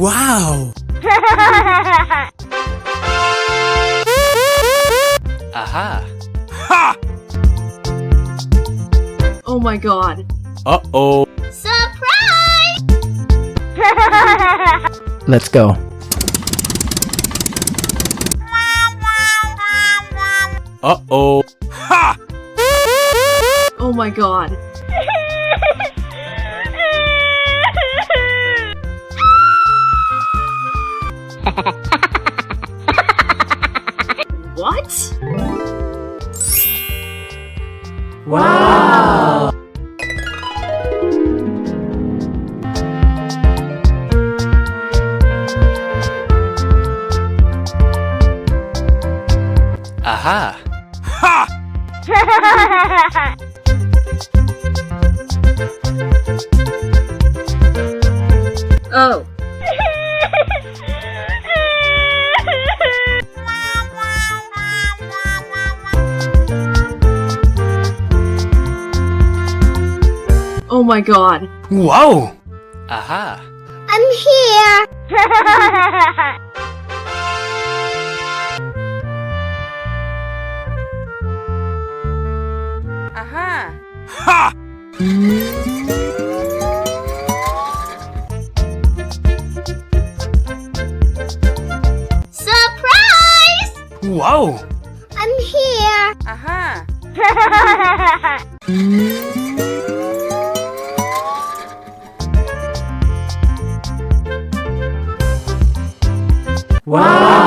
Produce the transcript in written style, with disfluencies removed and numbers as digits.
Wow! Aha! Ha! Oh my god. Uh-oh. Surprise! Let's go. Uh-oh. Ha! Oh my god. What? Wow! Aha! Ha! Oh. Oh my god. Wow! Aha! I'm here. Aha! Ha! Surprise! Wow! I'm here. Aha! Wow!